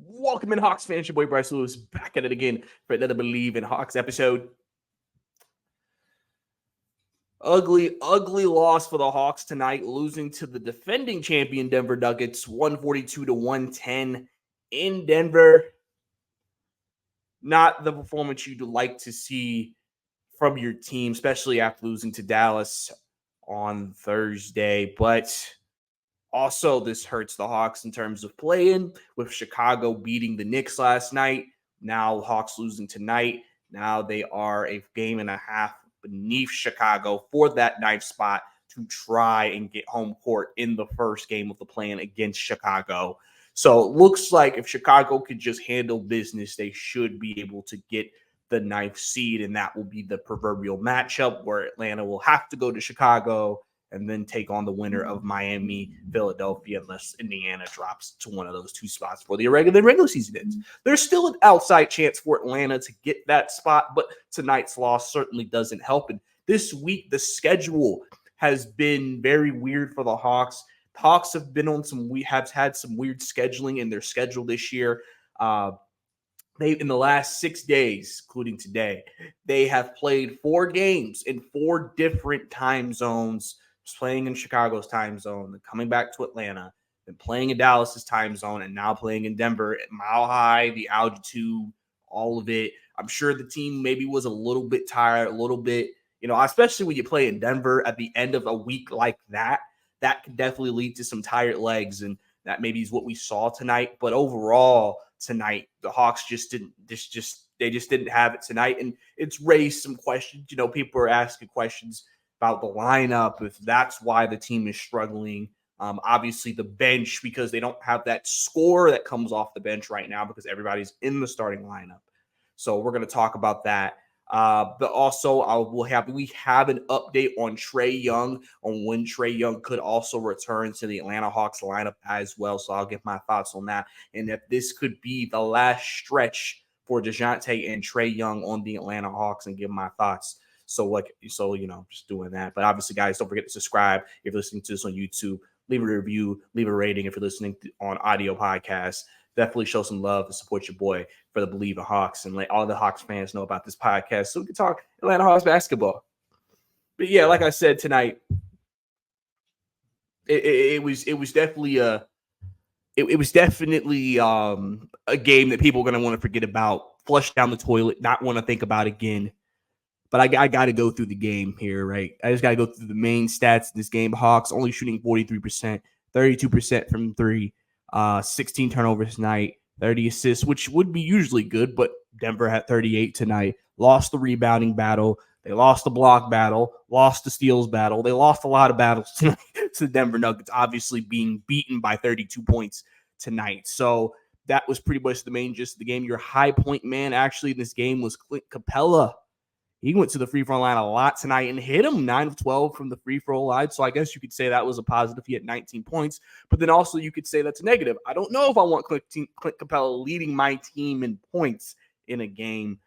Welcome in, Hawks fans. Your boy Bryce Lewis back at it again for another Bleav in Hawks episode. Ugly loss for the Hawks tonight, losing to the defending champion Denver Nuggets, 142-110 in Denver. Not the performance you'd like to see from your team, especially after losing to Dallas on Thursday, but also, this hurts the Hawks in terms of playing, with Chicago beating the Knicks last night. Now, Hawks losing tonight. Now they are a game and a half beneath Chicago for that ninth spot to try and get home court in the first game of the play-in against Chicago. So it looks like if Chicago could just handle business, they should be able to get the ninth seed, and that will be the proverbial matchup where Atlanta will have to go to Chicago and then take on the winner of Miami, Philadelphia, unless Indiana drops to one of those two spots for the regular season ends. There's still an outside chance for Atlanta to get that spot, but tonight's loss certainly doesn't help. And this week, the schedule has been very weird for the Hawks. The Hawks have been on we have had some weird scheduling in their schedule this year. In the last 6 days, including today, they have played 4 games in 4 different time zones. Playing in Chicago's time zone, then coming back to Atlanta, then playing in Dallas's time zone, and now playing in Denver at Mile High, the altitude, all of it. I'm sure the team maybe was a little bit tired, a little bit, especially when you play in Denver at the end of a week like that, that could definitely lead to some tired legs, and that maybe is what we saw tonight. But overall, tonight, the Hawks just didn't have it tonight, and it's raised some questions. People are asking questions about the lineup, if that's why the team is struggling. Obviously, the bench, because they don't have that score that comes off the bench right now because everybody's in the starting lineup. So we're going to talk about that. But also, we have an update on Trae Young, on when Trae Young could also return to the Atlanta Hawks lineup as well. So I'll give my thoughts on that. And if this could be the last stretch for DeJounte and Trae Young on the Atlanta Hawks, and give my thoughts. So, just doing that. But obviously, guys, don't forget to subscribe if you're listening to this on YouTube. Leave a review, leave a rating if you're listening on audio podcasts. Definitely show some love and support your boy for the Bleav in Hawks, and let all the Hawks fans know about this podcast so we can talk Atlanta Hawks basketball. But yeah, like I said tonight, it was definitely a game that people are going to want to forget about, flush down the toilet, not want to think about again. But I got to go through the game here, right? I just got to go through the main stats in this game. Hawks only shooting 43%, 32% from 3, 16 turnovers tonight, 30 assists, which would be usually good, but Denver had 38 tonight. Lost the rebounding battle. They lost the block battle, lost the steals battle. They lost a lot of battles tonight to the Denver Nuggets, obviously being beaten by 32 points tonight. So that was pretty much the main gist of the game. Your high point man actually in this game was Clint Capella. He went to the free throw line a lot tonight and hit him 9 of 12 from the free throw line. So I guess you could say that was a positive. He had 19 points. But then also you could say that's a negative. I don't know if I want Clint Capella leading my team in points in a game.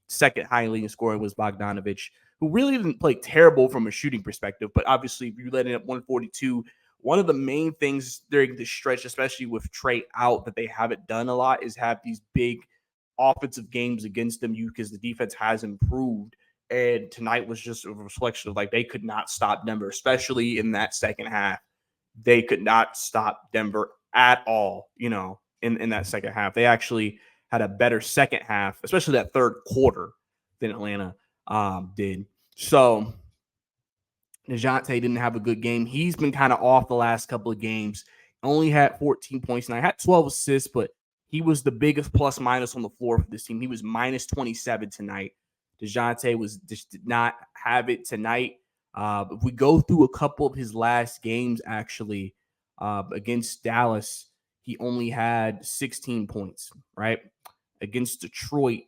Second high leading scoring was Bogdanovich, who really didn't play terrible from a shooting perspective. But obviously, if you let it up 142, one of the main things during this stretch, especially with Trae out, that they haven't done a lot is have these big offensive games against them, because the defense has improved. And tonight was just a reflection of they could not stop Denver, especially in that second half. They could not stop Denver at all, in that second half. They actually had a better second half, especially that third quarter, than Atlanta did. So DeJounte didn't have a good game. He's been kind of off the last couple of games. Only had 14 points, and I had 12 assists, but he was the biggest plus minus on the floor for this team. He was minus 27 tonight. DeJounte did not have it tonight. If we go through a couple of his last games, actually, against Dallas, he only had 16 points, right? Against Detroit,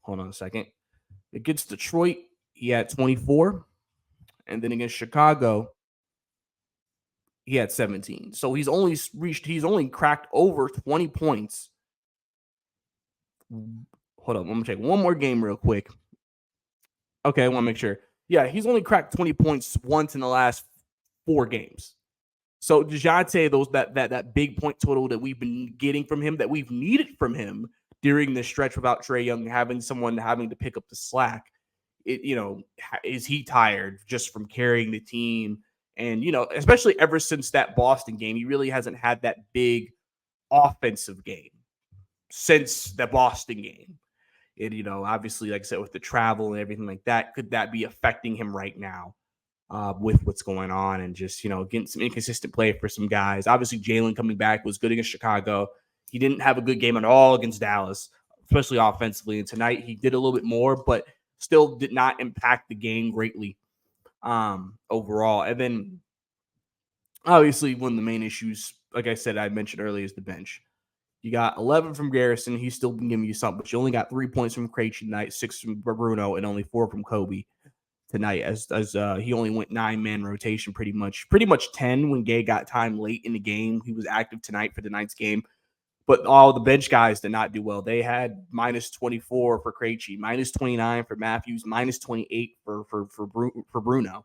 hold on a second. Against Detroit, he had 24. And then against Chicago, he had 17. So he's only cracked over 20 points. Hold on, I'm going to check one more game real quick. Okay, I want to make sure. Yeah, he's only cracked 20 points once in the last 4 games. So DeJounte, that big point total that we've been getting from him, that we've needed from him during this stretch without Trae Young, having someone having to pick up the slack. Is he tired just from carrying the team? And, especially ever since that Boston game, he really hasn't had that big offensive game since the Boston game. And, obviously, like I said, with the travel and everything like that, could that be affecting him right now with what's going on and just, getting some inconsistent play for some guys? Obviously, Jalen coming back was good against Chicago. He didn't have a good game at all against Dallas, especially offensively. And tonight he did a little bit more, but still did not impact the game greatly overall. And then obviously one of the main issues, like I said, I mentioned earlier, is the bench. You got 11 from Garrison. He's still been giving you something, but you only got 3 points from Krejci tonight, 6 from Bruno, and only 4 from Kobe tonight. As he only went 9-man rotation, pretty much 10 when Gay got time late in the game. He was active tonight for tonight's game, but all the bench guys did not do well. They had minus 24 for Krejci, minus 29 for Matthews, minus 28 for Bruno.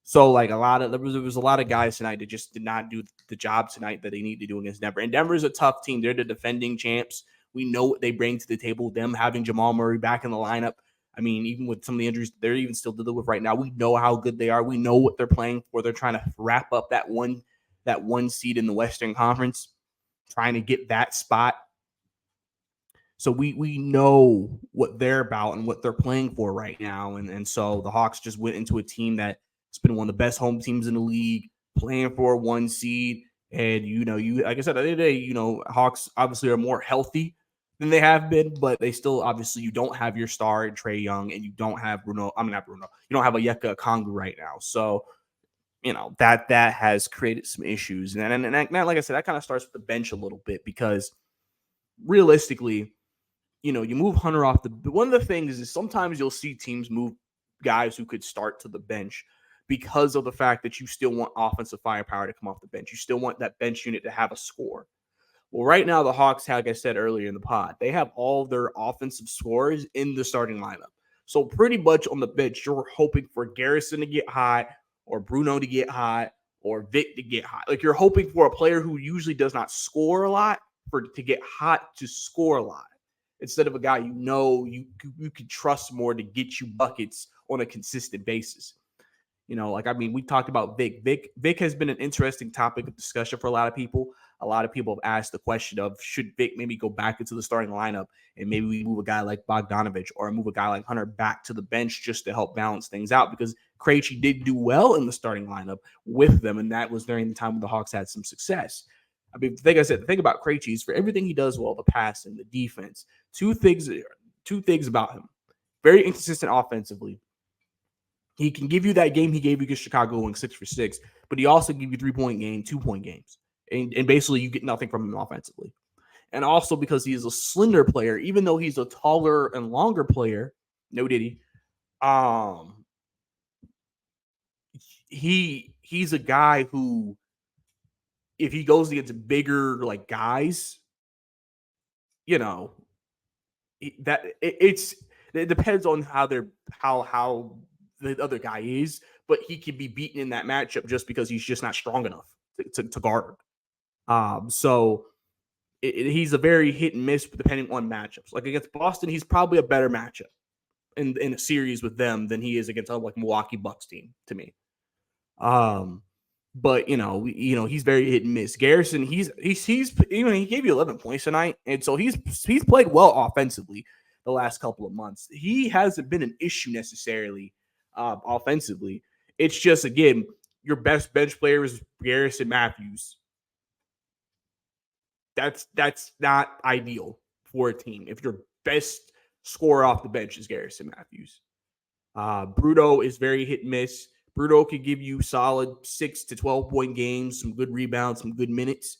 So like there was a lot of guys tonight that just did not do the job tonight that they need to do against Denver. And Denver's a tough team. They're the defending champs. We know what they bring to the table. Them having Jamal Murray back in the lineup. I mean, even with some of the injuries they're even still dealing with right now, we know how good they are. We know what they're playing for. They're trying to wrap up that one seed in the Western Conference, trying to get that spot. So we know what they're about and what they're playing for right now. And so the Hawks just went into a team that has been one of the best home teams in the league, playing for a 1 seed. And, like I said, at the end of the day, Hawks obviously are more healthy than they have been, but they still, obviously, you don't have your star in Trae Young, and you don't have Bruno. I mean, not Bruno. You don't have a Onyeka Okongwu right now. So, that has created some issues. And like I said, that kind of starts with the bench a little bit, because realistically, you move Hunter off the. One of the things is sometimes you'll see teams move guys who could start to the bench because of the fact that you still want offensive firepower to come off the bench. You still want that bench unit to have a score. Well, right now the Hawks, like I said earlier in the pod, they have all their offensive scorers in the starting lineup. So pretty much on the bench, you're hoping for Garrison to get hot, or Bruno to get hot, or Vic to get hot. Like, you're hoping for a player who usually does not score a lot to get hot to score a lot, instead of a guy you could trust more to get you buckets on a consistent basis. We talked about Vic. Vic has been an interesting topic of discussion for a lot of people. A lot of people have asked the question of, should Vic maybe go back into the starting lineup, and maybe we move a guy like Bogdanovich or move a guy like Hunter back to the bench just to help balance things out, because Krejci did do well in the starting lineup with them, and that was during the time when the Hawks had some success. I mean, like I said, the thing about Krejci is, for everything he does well, the passing, the defense, two things about him: very inconsistent offensively. He can give you that game he gave you against Chicago, going 6 for 6, but he also give you 3-point game, 2-point games. And basically you get nothing from him offensively. And also because he is a slender player, even though he's a taller and longer player, no diddy, he's a guy who, if he goes against bigger like guys, it depends on how the other guy is, but he can be beaten in that matchup just because he's just not strong enough to guard. So he's a very hit and miss depending on matchups. Like against Boston, he's probably a better matchup in a series with them than he is against a like Milwaukee Bucks team, to me. But he's very hit and miss. Garrison, he gave you 11 points tonight, and so he's played well offensively the last couple of months. He hasn't been an issue necessarily offensively. It's just, again, your best bench player is Garrison Matthews. That's not ideal for a team if your best scorer off the bench is Garrison Matthews. Bruno is very hit and miss. Bruno could give you solid 6 to 12-point games, some good rebounds, some good minutes.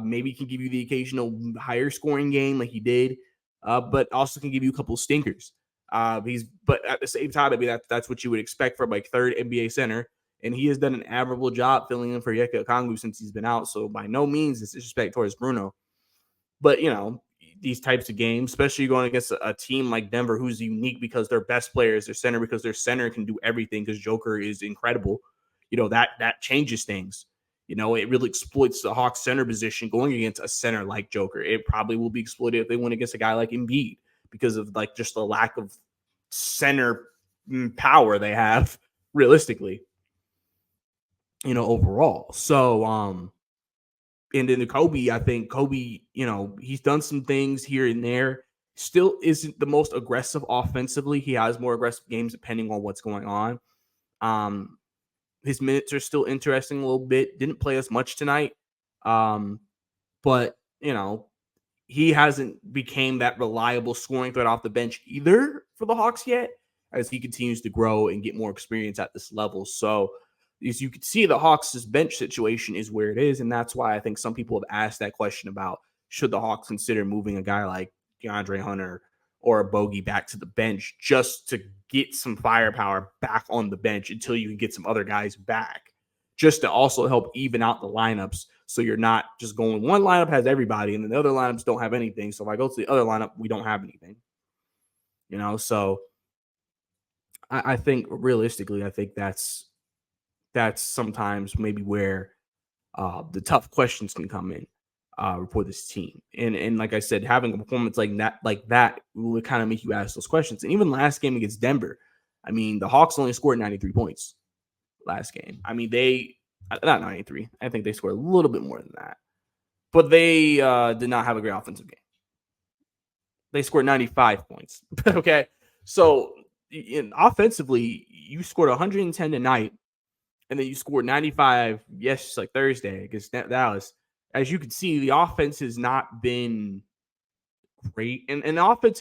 Maybe he can give you the occasional higher scoring game like he did, but also can give you a couple of stinkers. But at the same time, I mean, that's what you would expect from like third NBA center, and he has done an admirable job filling in for Onyeka Okongwu since he's been out. So by no means is disrespect towards Bruno, but these types of games, especially going against a team like Denver, who's unique because their best player is their center, because their center can do everything because Joker is incredible. That changes things. It really exploits the Hawks center position going against a center like Joker. It probably will be exploited if they win against a guy like Embiid because of like just the lack of center power they have realistically, overall. So, and then the Kobe, I think Kobe, he's done some things here and there. Still isn't the most aggressive offensively. He has more aggressive games depending on what's going on. His minutes are still interesting a little bit. Didn't play as much tonight. But, he hasn't became that reliable scoring threat off the bench either for the Hawks yet, as he continues to grow and get more experience at this level. So, as you can see, the Hawks' bench situation is where it is, and that's why I think some people have asked that question about should the Hawks consider moving a guy like DeAndre Hunter or a Bogey back to the bench just to get some firepower back on the bench until you can get some other guys back, just to also help even out the lineups. So you're not just going one lineup has everybody and then the other lineups don't have anything. So if I go to the other lineup, we don't have anything. So I think realistically, I think that's sometimes maybe where the tough questions can come in for this team. And like I said, having a performance like that would kind of make you ask those questions. And even last game against Denver, I mean, the Hawks only scored 93 points last game. I mean, they not 93. I think they scored a little bit more than that. But they did not have a great offensive game. They scored 95 points. Okay. So offensively, you scored 110 tonight, and then you scored 95, like Thursday against Dallas. As you can see, the offense has not been great. And the offense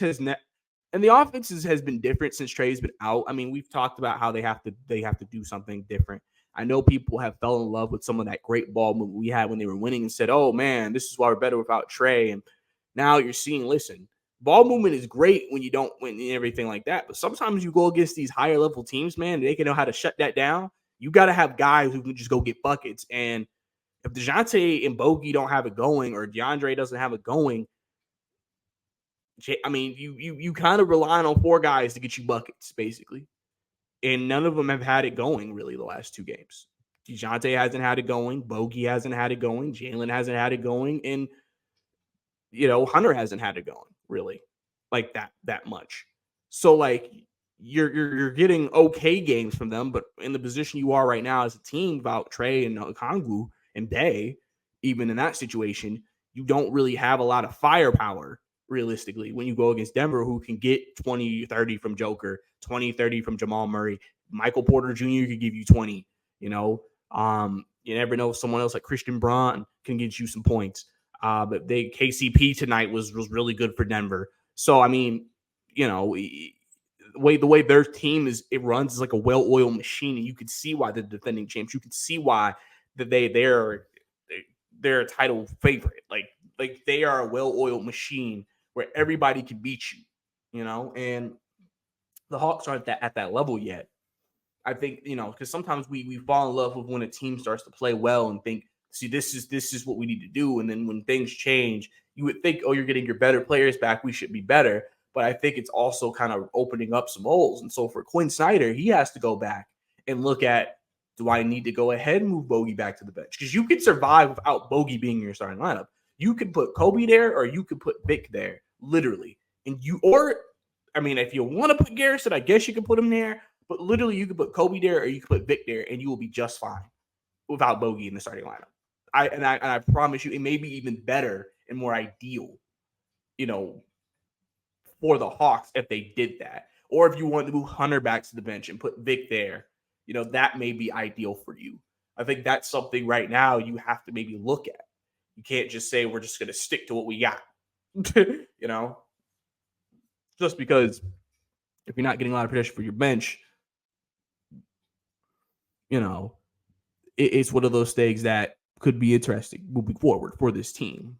has been different since Trae's been out. I mean, we've talked about how they have to do something different. I know people have fell in love with some of that great ball movement we had when they were winning and said, oh man, this is why we're better without Trae. And now you're seeing, listen, ball movement is great when you don't win and everything like that. But sometimes you go against these higher level teams, man, they can know how to shut that down. You got to have guys who can just go get buckets. And if DeJounte and Bogey don't have it going, or DeAndre doesn't have it going, I mean, you kind of relying on four guys to get you buckets, basically. And none of them have had it going, really, the last two games. DeJounte hasn't had it going. Bogey hasn't had it going. Jalen hasn't had it going. And, Hunter hasn't had it going, really, like that much. So, like, you're getting okay games from them, but in the position you are right now as a team without Trae and Okongwu and Day, even in that situation, you don't really have a lot of firepower realistically when you go against Denver, who can get 20, 30 from Joker, 20, 30 from Jamal Murray. Michael Porter Jr. could give you 20, you never know, someone else like Christian Braun can get you some points. But KCP tonight was really good for Denver. So, I mean, the way their team runs is like a well-oiled machine, and you can see why they're defending champs. You can see why that they're a title favorite. Like they are a well-oiled machine where everybody can beat you, and the Hawks aren't at that level yet. I think, because sometimes we fall in love with when a team starts to play well and think, see, this is what we need to do. And then when things change, you would think, oh, you're getting your better players back, we should be better. But I think it's also kind of opening up some holes. And so for Quinn Snyder, he has to go back and look at, do I need to go ahead and move Bogey back to the bench? Because you can survive without Bogey being your starting lineup. You can put Kobe there, or you could put Vic there, literally. If you want to put Garrison, I guess you could put him there. But literally, you could put Kobe there, or you could put Vic there, and you will be just fine without Bogey in the starting lineup. I promise you, it may be even better and more ideal, for the Hawks if they did that. Or if you want to move Hunter back to the bench and put Vic there, that may be ideal for you. I think that's something right now you have to maybe look at. You can't just say we're just going to stick to what we got, just because if you're not getting a lot of production for your bench, it's one of those things that could be interesting moving forward for this team.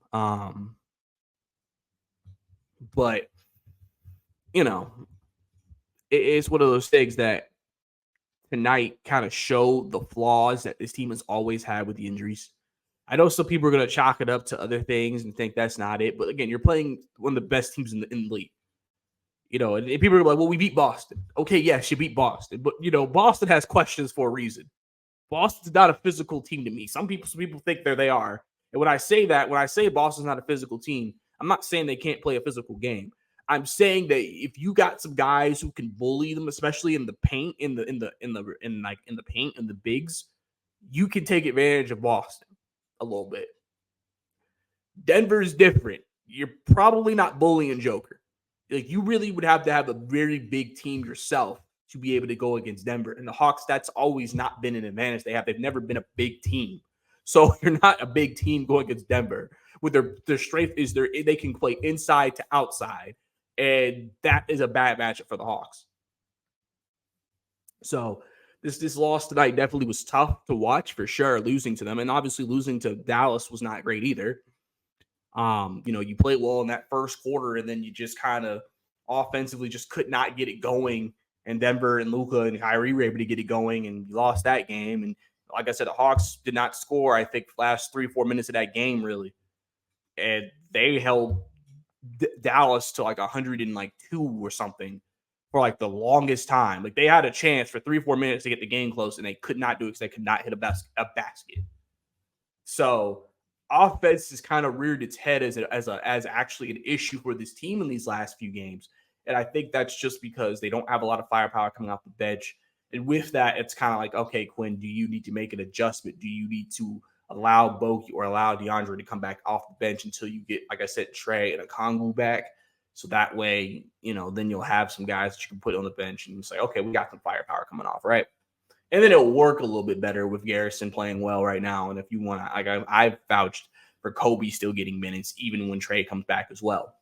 But, it's one of those things that tonight kind of showed the flaws that this team has always had with the injuries. I know some people are going to chalk it up to other things and think that's not it. But again, you're playing one of the best teams in the league. And people are like, well, we beat Boston. Okay, yes, you beat Boston. But, Boston has questions for a reason. Boston's not a physical team to me. Some people think they are. And when I say Boston's not a physical team, I'm not saying they can't play a physical game. I'm saying that if you got some guys who can bully them, especially in the paint, in the paint and the bigs, you can take advantage of Boston a little bit. Denver is different. You're probably not bullying Joker. Like, you really would have to have a very big team yourself to be able to go against Denver. And the Hawks, that's always not been an advantage they have. They've never been a big team. So you're not a big team going against Denver. With their strength is they can play inside to outside. And that is a bad matchup for the Hawks. So this loss tonight definitely was tough to watch for sure, losing to them. And obviously losing to Dallas was not great either. You played well in that first quarter, and then you just kind of offensively just could not get it going. And Denver and Luka and Kyrie were able to get it going, and you lost that game. And like I said, the Hawks did not score, I think, last 3-4 minutes of that game, really. And they held Dallas to like 102 or something for like the longest time. Like, they had a chance for 3-4 minutes to get the game close, and they could not do it because they could not hit a basket. So offense has kind of reared its head as actually an issue for this team in these last few games. And I think that's just because they don't have a lot of firepower coming off the bench. And with that, it's kind of like, okay, Quinn, do you need to make an adjustment? Do you need to allow Bogey or allow DeAndre to come back off the bench until you get, like I said, Trae and Okongwu back? So that way, then you'll have some guys that you can put on the bench and say, okay, we got some firepower coming off, right? And then it'll work a little bit better with Garrison playing well right now. And if you want to, like, I've vouched for Kobe still getting minutes, even when Trae comes back as well.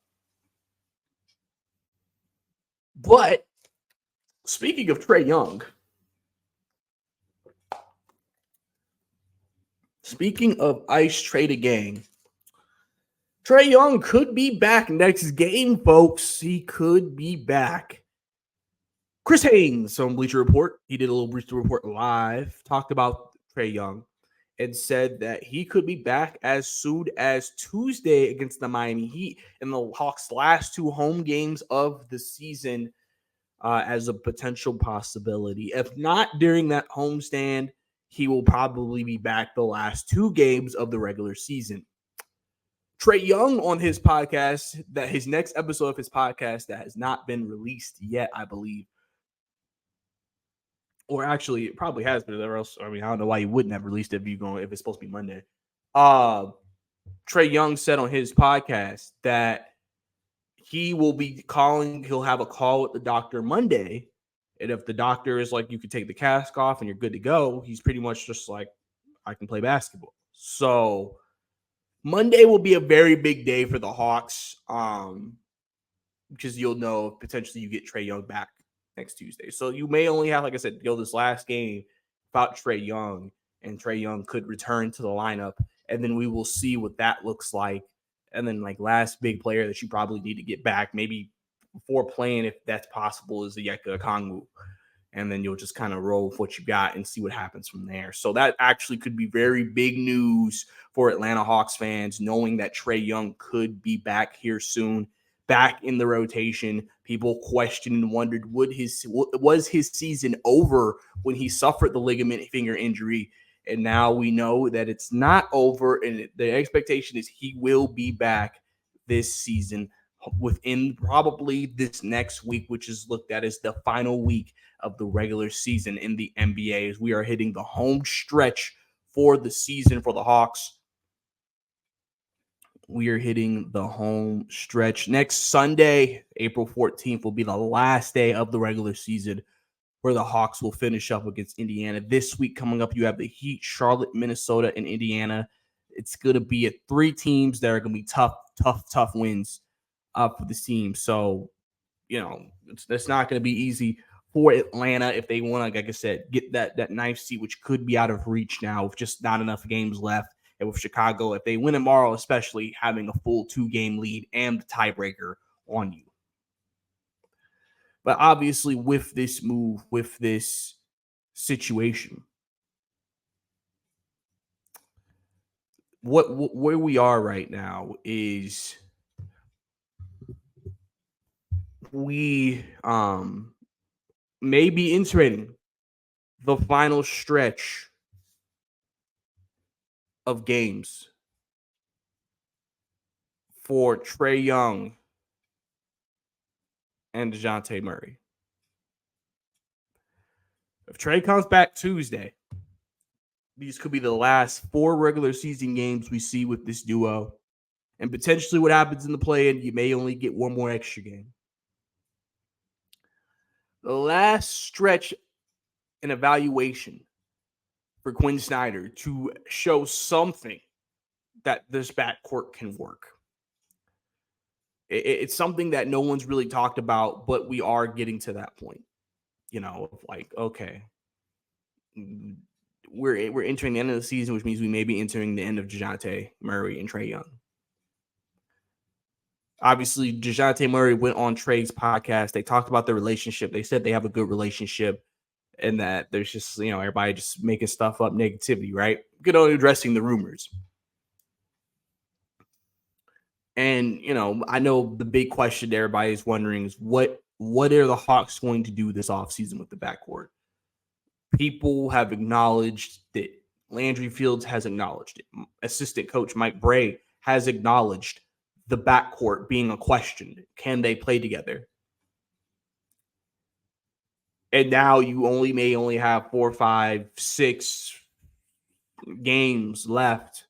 But speaking of Trae Young, speaking of Ice Trae Gang, Trae Young could be back next game, folks. He could be back. Chris Haynes on Bleacher Report, he did a little Bleacher Report live, talked about Trae Young, and said that he could be back as soon as Tuesday against the Miami Heat in the Hawks' last 2 home games of the season, as a potential possibility. If not during that homestand, he will probably be back the last 2 games of the regular season. Trae Young on his podcast, that his next episode of his podcast that has not been released yet, I believe. Or actually, it probably has been. Or else, I don't know why you wouldn't have released it if it's supposed to be Monday. Trae Young said on his podcast that he'll have a call with the doctor Monday. And if the doctor is like, you can take the cast off and you're good to go, he's pretty much just like, I can play basketball. So Monday will be a very big day for the Hawks, because you'll know potentially you get Trae Young back next Tuesday. So you may only have, like I said, this last game without Trae Young, and Trae Young could return to the lineup, and then we will see what that looks like. And then, like, last big player that you probably need to get back, maybe before playing, if that's possible, is the Onyeka Okongwu. And then you'll just kind of roll with what you got and see what happens from there. So that actually could be very big news for Atlanta Hawks fans, knowing that Trae Young could be back here soon, back in the rotation. People questioned and wondered, was his season over when he suffered the ligament finger injury? And now we know that it's not over, and the expectation is he will be back this season within probably this next week, which is looked at as the final week of the regular season in the NBA, as we are hitting the home stretch for the season for the Hawks. We are hitting the home stretch. Next Sunday, April 14th, will be the last day of the regular season, where the Hawks will finish up against Indiana. This week coming up, you have the Heat, Charlotte, Minnesota, and Indiana. It's going to be 3 teams that are going to be tough wins for this team. So, it's not going to be easy for Atlanta if they want to, like I said, get that ninth seed, which could be out of reach now with just not enough games left. And with Chicago, if they win tomorrow, especially having a full 2-game lead and the tiebreaker on you. But obviously, with this move, with this situation, where we are right now is we may be entering the final stretch of games for Trae Young and DeJounte Murray. If Trae comes back Tuesday, these could be the last 4 regular season games we see with this duo. And potentially what happens in the play-in, you may only get one more extra game. The last stretch and evaluation for Quinn Snyder to show something that this backcourt can work. It's something that no one's really talked about, but we are getting to that point. Like, okay, we're entering the end of the season, which means we may be entering the end of DeJounte Murray and Trae Young. Obviously, DeJounte Murray went on Trae's podcast. They talked about their relationship. They said they have a good relationship and that there's just, everybody just making stuff up, negativity, right? Good on addressing the rumors. And, I know the big question everybody is wondering is what are the Hawks going to do this offseason with the backcourt? People have acknowledged that Landry Fields has acknowledged it. Assistant coach Mike Bray has acknowledged the backcourt being a question. Can they play together? And now you may only have 4, 5, 6 games left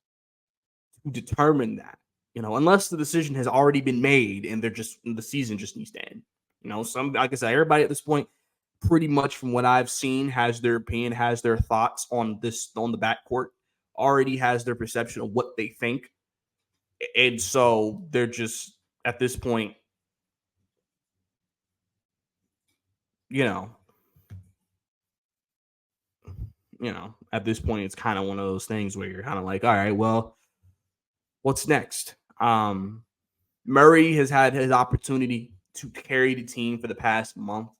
to determine that. Unless the decision has already been made and the season just needs to end. Like I said, everybody at this point, pretty much from what I've seen, has their opinion, has their thoughts on the backcourt, already has their perception of what they think. And so they're just at this point, at this point, it's kind of one of those things where you're kind of like, all right, well, what's next? Murray has had his opportunity to carry the team for the past month.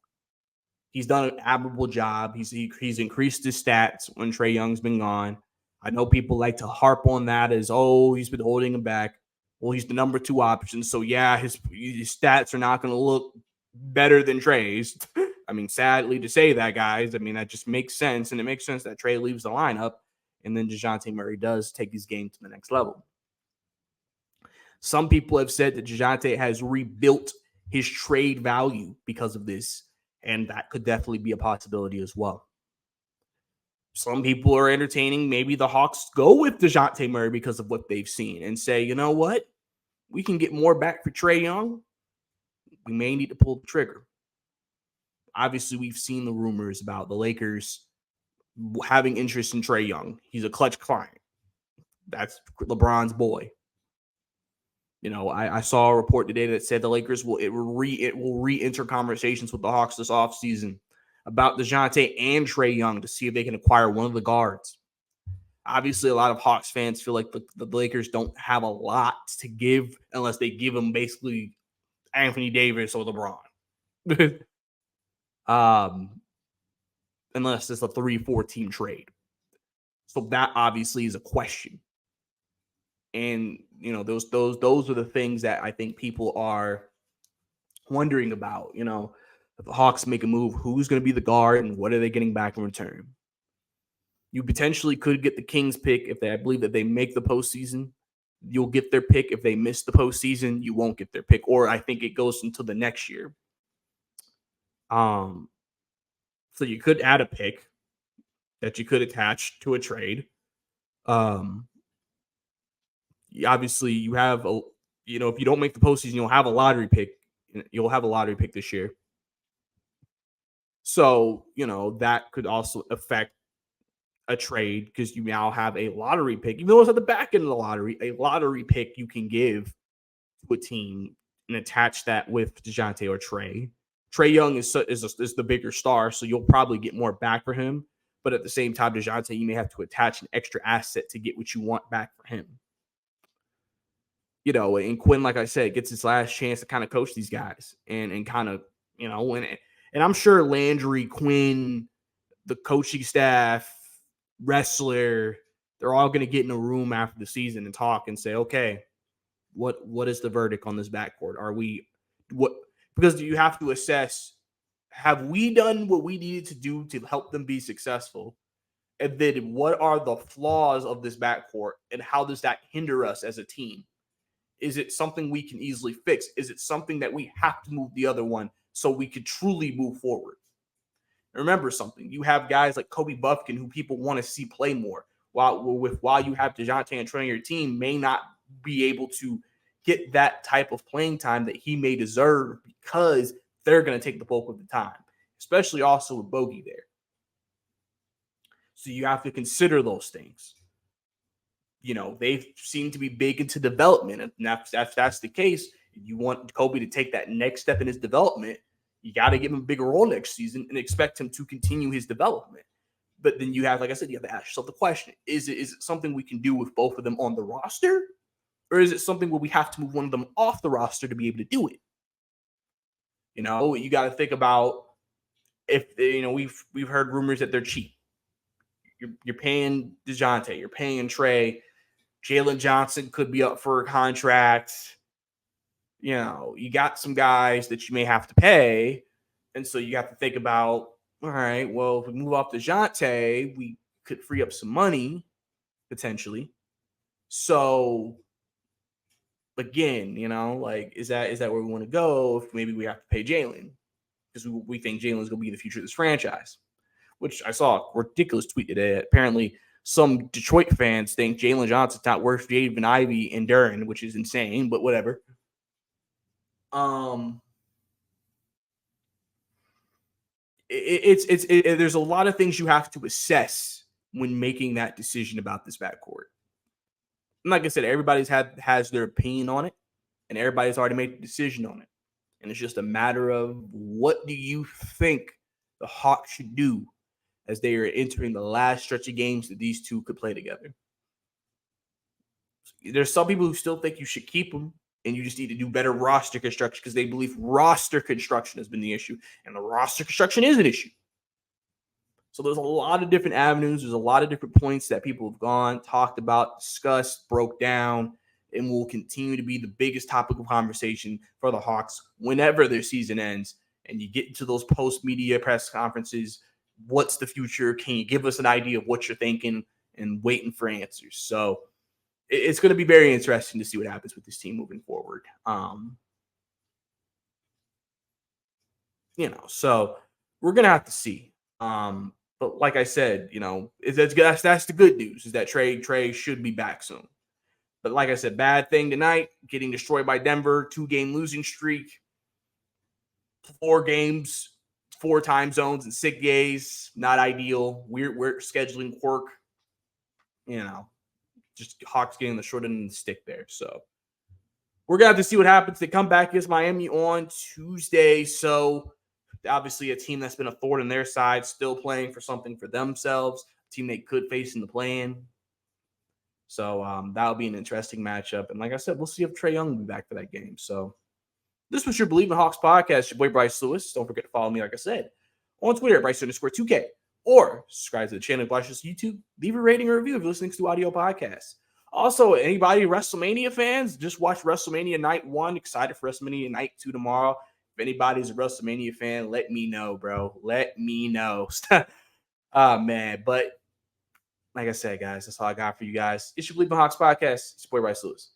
He's done an admirable job. He's increased his stats when Trae Young's been gone. I know people like to harp on that as, he's been holding him back. Well, he's the number 2 option. So, yeah, his stats are not going to look better than Trae's. I mean, sadly to say that, guys. I mean, that just makes sense. And it makes sense that Trae leaves the lineup. And then DeJounte Murray does take his game to the next level. Some people have said that DeJounte has rebuilt his trade value because of this. And that could definitely be a possibility as well. Some people are entertaining maybe the Hawks go with DeJounte Murray because of what they've seen and say, you know what? We can get more back for Trae Young. We may need to pull the trigger. Obviously, we've seen the rumors about the Lakers having interest in Trae Young. He's a clutch client. That's LeBron's boy. I saw a report today that said the Lakers will re-enter conversations with the Hawks this offseason about DeJounte and Trae Young to see if they can acquire one of the guards. Obviously, a lot of Hawks fans feel like the Lakers don't have a lot to give unless they give them basically Anthony Davis or LeBron. Unless it's a 3-4 team trade. So that obviously is a question. And, those are the things that I think people are wondering about. If the Hawks make a move, who's going to be the guard and what are they getting back in return? You potentially could get the Kings pick if I believe that they make the postseason. You'll get their pick. If they miss the postseason, you won't get their pick. Or I think it goes until the next year. So you could add a pick that you could attach to a trade. Obviously, you have if you don't make the postseason, you'll have a lottery pick. You'll have a lottery pick this year. So, that could also affect a trade because you now have a lottery pick. Even though it's at the back end of the lottery, a lottery pick you can give to a team and attach that with DeJounte or Trae. Trae Young is the bigger star, so you'll probably get more back for him. But at the same time, DeJounte, you may have to attach an extra asset to get what you want back for him. And Quinn, like I said, gets his last chance to kind of coach these guys and kind of, and I'm sure Landry, Quinn, the coaching staff, wrestler, they're all going to get in a room after the season and talk and say, okay, what is the verdict on this backcourt? Because you have to assess, have we done what we needed to do to help them be successful? And then what are the flaws of this backcourt and how does that hinder us as a team? Is it something we can easily fix? Is it something that we have to move the other one so we could truly move forward? Remember something. You have guys like Kobe Buffkin who people want to see play more. While you have DeJounte and Trae on your team may not be able to get that type of playing time that he may deserve because they're going to take the bulk of the time, especially also with Bogey there. So you have to consider those things. They seem to be big into development. And if that's the case, if you want Kobe to take that next step in his development, you got to give him a bigger role next season and expect him to continue his development. But then you have, like I said, you have to ask yourself the question, is it something we can do with both of them on the roster? Or is it something where we have to move one of them off the roster to be able to do it? You got to think about if, we've heard rumors that they're cheap. You're paying DeJounte, you're paying Trae. Jalen Johnson could be up for a contract. You got some guys that you may have to pay. And so you have to think about, all right, well, if we move off DeJounte, we could free up some money potentially. So again, is that where we want to go? If maybe we have to pay Jalen because we think Jalen's going to be the future of this franchise, which I saw a ridiculous tweet today. Apparently, some Detroit fans think Jalen Johnson's not worth Jaden Ivey and Duren, which is insane, but whatever. There's a lot of things you have to assess when making that decision about this backcourt. And like I said, everybody's has their opinion on it, and everybody's already made a decision on it. And it's just a matter of what do you think the Hawks should do as they are entering the last stretch of games that these two could play together. There's some people who still think you should keep them and you just need to do better roster construction because they believe roster construction has been the issue. And the roster construction is an issue. So there's a lot of different avenues. There's a lot of different points that people have gone, talked about, discussed, broke down, and will continue to be the biggest topic of conversation for the Hawks whenever their season ends. And you get into those post-media press conferences. What's the future? Can you give us an idea of what you're thinking? And waiting for answers. So it's going to be very interesting to see what happens with this team moving forward. So we're going to have to see. But like I said, that's the good news is that Trae should be back soon. But like I said, bad thing tonight, getting destroyed by Denver, 2-game losing streak, 4 games, 4 time zones and 6 days, not ideal. We're scheduling quirk, just Hawks getting the short end of the stick there. So we're going to have to see what happens. They come back against Miami on Tuesday. So obviously a team that's been a thorn in their side, still playing for something for themselves, a team they could face in the play-in. So that'll be an interesting matchup. And like I said, we'll see if Trae Young will be back for that game. So this was your Bleav in Hawks podcast. Your boy Bryce Lewis. Don't forget to follow me, like I said, on Twitter at Bryce_2K. Or subscribe to the channel, watch this YouTube. Leave a rating or review if you're listening to audio podcasts. Also, anybody WrestleMania fans, just watch WrestleMania Night 1. Excited for WrestleMania Night 2 tomorrow. If anybody's a WrestleMania fan, let me know, bro. Let me know. Oh, man. But like I said, guys, that's all I got for you guys. It's your Bleav in Hawks podcast. It's your boy Bryce Lewis.